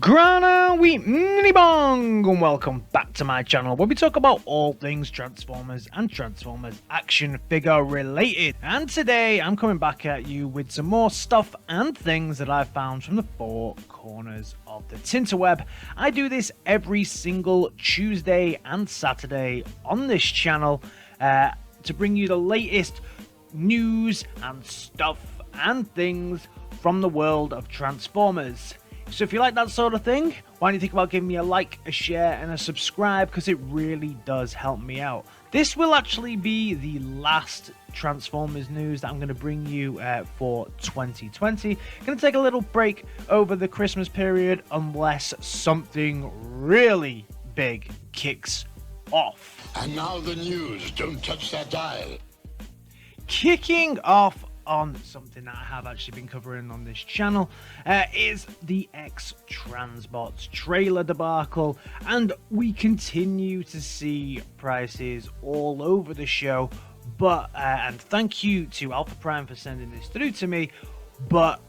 Grana we mini bong and welcome back to my channel where we talk about all things Transformers and Transformers action figure related. And today I'm coming back at you with some more stuff and things that I found from the four corners of the Tinterweb. I do this every single Tuesday and Saturday on this channel to bring you the latest news and stuff and things from the world of Transformers. So if you like that sort of thing, why don't you think about giving me a like, a share, and a subscribe, because it really does help me out. This will actually be the last Transformers news that I'm going to bring you for 2020. Going to take a little break over the Christmas period unless something really big kicks off. And now the news. Don't touch that dial. Kicking off on something that I have actually been covering on this channel is the X-Transbots trailer debacle, and we continue to see prices all over the show, but and thank you to Alpha Prime for sending this through to me, but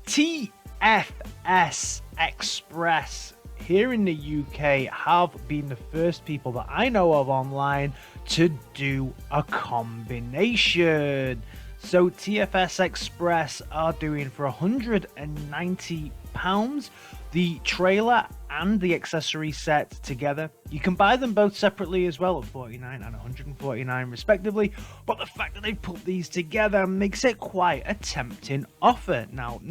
TFS Express here in the UK have been the first people that I know of online to do a combination. So TFS Express are doing for £190 the trailer and the accessory set together. You can buy them both separately as well at £49 and £149 respectively, but the fact that they've put these together makes it quite a tempting offer. Now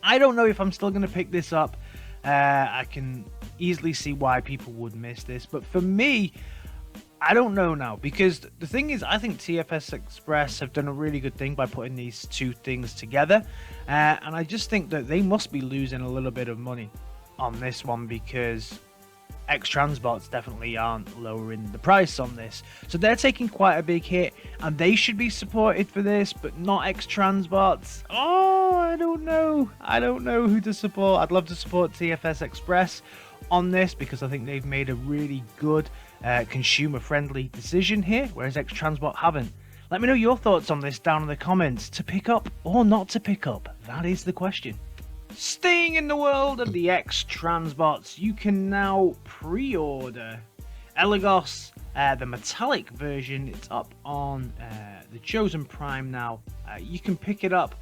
I don't know if I'm still going to pick this up. I can easily see why people would miss this, but for me, I don't know now, because the thing is, I think TFS Express have done a really good thing by putting these two things together, and I just think that they must be losing a little bit of money on this one, because X-Transbots definitely aren't lowering the price on this, so they're taking quite a big hit, and they should be supported for this, but not X-Transbots. I don't know who to support. I'd love to support TFS Express on this, because I think they've made a really good consumer-friendly decision here, whereas X-Transbot haven't. Let me know your thoughts on this down in the comments. To pick up or not to pick up? That is the question. Staying in the world of the X-Transbots, you can now pre-order Elagos, the metallic version. It's up on the Chosen Prime now. You can pick it up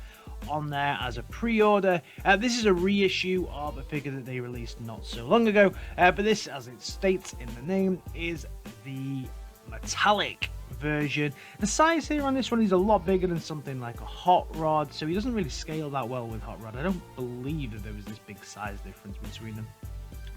on there as a pre-order. This is a reissue of a figure that they released not so long ago, but this, as it states in the name, is the metallic version. The size here on this one is a lot bigger than something like a Hot Rod, so he doesn't really scale that well with Hot Rod. I don't believe that there was this big size difference between them.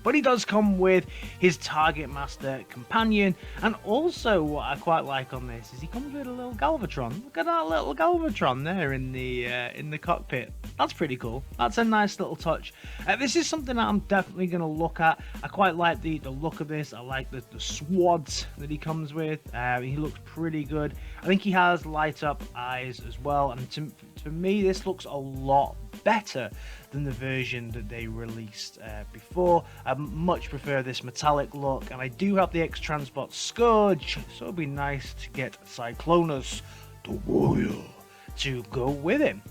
But he does come with his Target Master companion, and also what I quite like on this is he comes with a little Galvatron. Look at that little Galvatron there in the cockpit. That's pretty cool. That's a nice little touch. This is something that I'm definitely going to look at. I quite like the look of this. I like the swads that he comes with. He looks pretty good. I think he has light up eyes as well, and for me this looks a lot better than the version that they released before. I much prefer this metallic look, and I do have the X-Transbot Scourge, so it'd be nice to get CYCLONUS, the warrior, to go with him.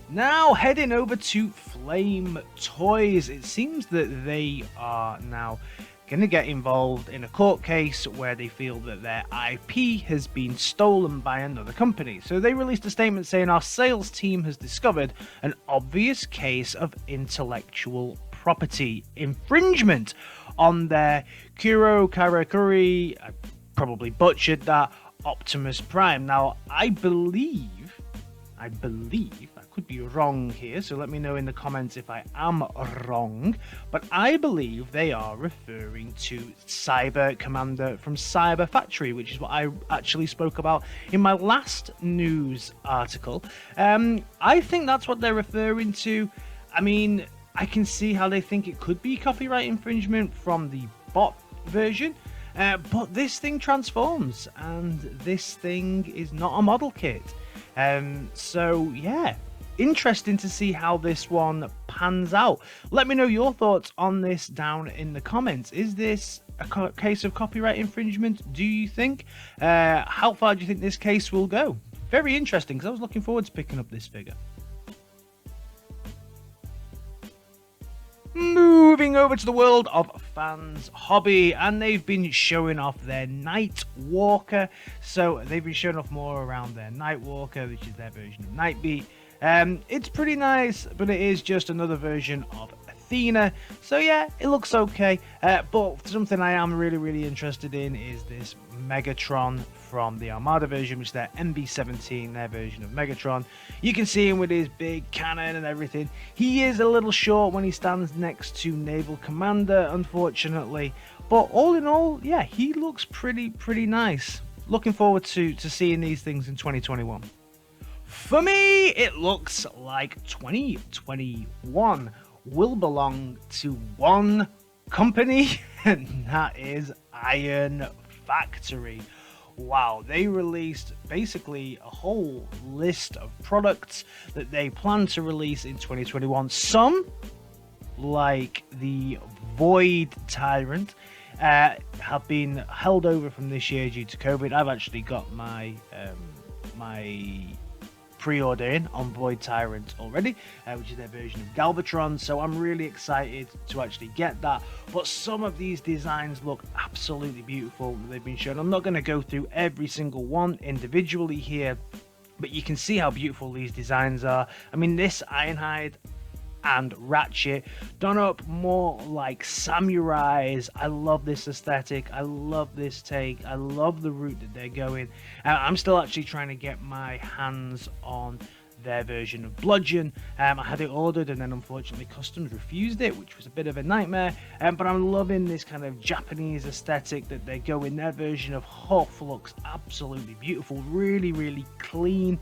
Now heading over to Flametoys, it seems that they are now going to get involved in a court case where they feel that their IP has been stolen by another company. So they released a statement saying, our sales team has discovered an obvious case of intellectual property infringement on their Kuro Karakuri, I probably butchered that, Optimus Prime. Now I believe, I could be wrong here, so let me know in the comments if I am wrong, but I believe they are referring to Cyber Commander from Cyber Factory, which is what I actually spoke about in my last news article. I think that's what they're referring to. I mean, I can see how they think it could be copyright infringement from the bot version, but this thing transforms, and this thing is not a model kit. So yeah, interesting to see how this one pans out. Let me know your thoughts on this down in the comments. Is this a case of copyright infringement, do you think? How far do you think this case will go? Very interesting, because I was looking forward to picking up this figure. moving over to the world of FANSHOBBY, and they've been showing off their Nightwalker. So they've been showing off more around their Nightwalker, which is their version of NIGHTBEAT. It's pretty nice, but it is just another version of Athena. So yeah, it looks okay. But something I am really interested in is this Megatron from the ARMARDA version, which is their MB-17, their version of Megatron. You can see him with his big cannon and everything. He is a little short when he stands next to Naval Commander, unfortunately. But all in all, yeah, he looks pretty nice. Looking forward to seeing these things in 2021. For me, it looks like 2021 will belong to one company, and that is Iron Factory. Wow, they released basically a whole list of products that they plan to release in 2021. Some, like the Void Tyrant, have been held over from this year due to COVID. I've actually got my pre-order in on Void Tyrant already, which is their version of Galvatron, so I'm really excited to actually get that. But some of these designs look absolutely beautiful that they've been shown. I'm not going to go through every single one individually here, but you can see how beautiful these designs are. I mean, this Ironhide and Ratchet done up more like samurais. I love this aesthetic. I love this take. I love the route that they're going. I'm still actually trying to get my hands on their version of Bludgeon. I had it ordered and then unfortunately customs refused it, which was a bit of a nightmare. But I'm loving this kind of Japanese aesthetic that they go in. Their version of Huff looks absolutely beautiful, really clean.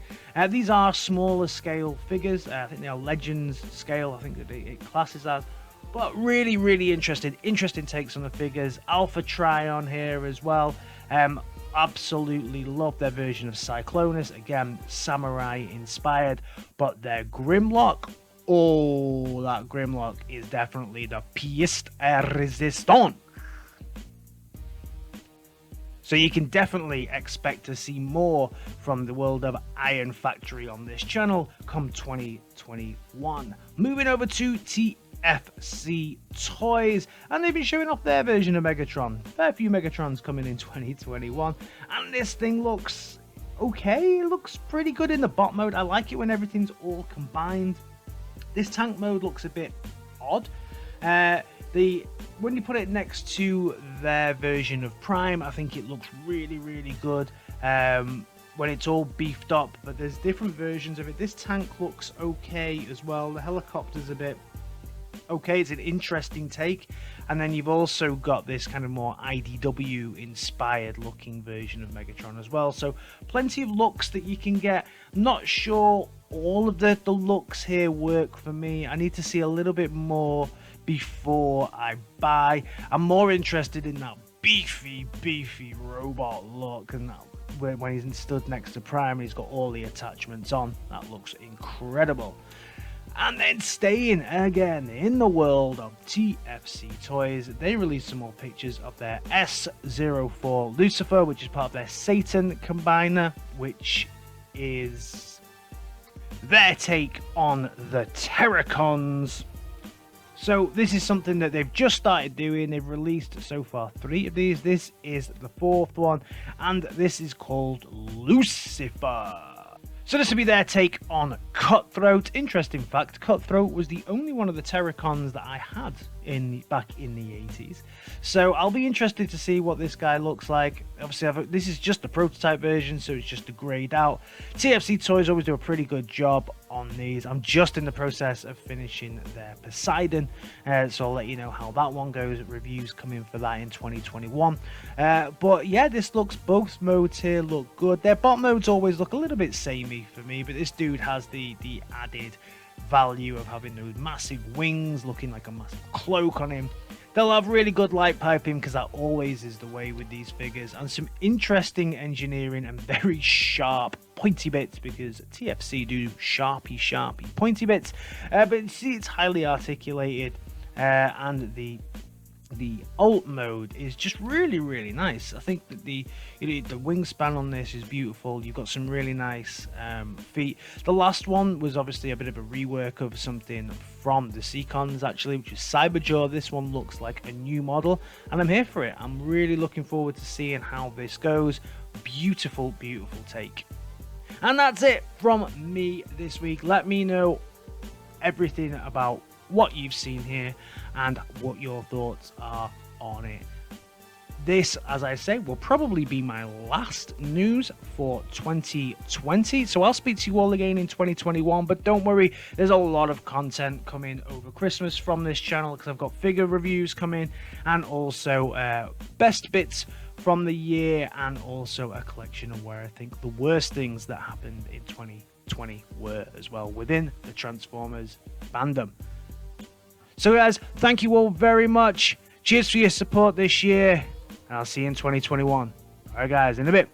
These are smaller scale figures. I think they are Legends scale, I think that it classes as. But really interesting takes on the figures. Alpha Trion here as well. Absolutely love their version of CYCLONUS, again samurai inspired, but their Grimlock, oh, that Grimlock is definitely the pièce résistante. So you can definitely expect to see more from the world of Iron Factory on this channel come 2021. Moving over to TFC Toys, and they've been showing off their version of Megatron. Fair few Megatrons coming in 2021, and this thing looks okay. It looks pretty good in the bot mode. I like it when everything's all combined. This tank mode looks a bit odd. When you put it next to their version of Prime, I think it looks really good when it's all beefed up, but there's different versions of it. This tank looks okay as well. The helicopter's a bit okay, it's an interesting take. And then you've also got this kind of more IDW inspired looking version of Megatron as well. So plenty of looks that you can get. Not sure all of the looks here work for me. I need to see a little bit more before I buy. I'm more interested in that beefy robot look, and that when he's stood next to Prime and he's got all the attachments on. That looks incredible. And then staying again in the world of TFC Toys, they released some more pictures of their S04 Lucifer, which is part of their Satan combiner, which is their take on the Terracons. So this is something that they've just started doing. They've released so far 3 of these. This is the 4th one, and this is called Lucifer. So this will be their take on Cutthroat. Interesting fact, Cutthroat was the only one of the Terracons that I had back in the 80s. So I'll be interested to see what this guy looks like. Obviously, this is just the prototype version, so it's just a grayed out. TFC Toys always do a pretty good job on these. I'm just in the process of finishing their Poseidon, so I'll let you know how that one goes. Reviews coming for that in 2021. But yeah, this looks, both modes here look good. Their bot modes always look a little bit samey for me, but this dude has the added value of having those massive wings, looking like a massive cloak on him. They'll have really good light piping, because that always is the way with these figures, and some interesting engineering and very sharp pointy bits, because TFC do sharpy pointy bits, but see, it's highly articulated, and the the alt mode is just really nice. I think that the wingspan on this is beautiful. You've got some really nice feet. The last one was obviously a bit of a rework of something from the Seacons actually, which is Cyberjaw. This one looks like a new model and I'm here for it. I'm really looking forward to seeing how this goes. Beautiful take. And that's it from me this week. Let me know everything about what you've seen here and what your thoughts are on it. This, as I say, will probably be my last news for 2020, so I'll speak to you all again in 2021, but don't worry, there's a lot of content coming over Christmas from this channel because I've got figure reviews coming and also best bits from the year and also a collection of where I think the worst things that happened in 2020 were as well within the Transformers fandom. So guys, thank you all very much. Cheers for your support this year, and I'll see you in 2021. Alright guys, in a bit.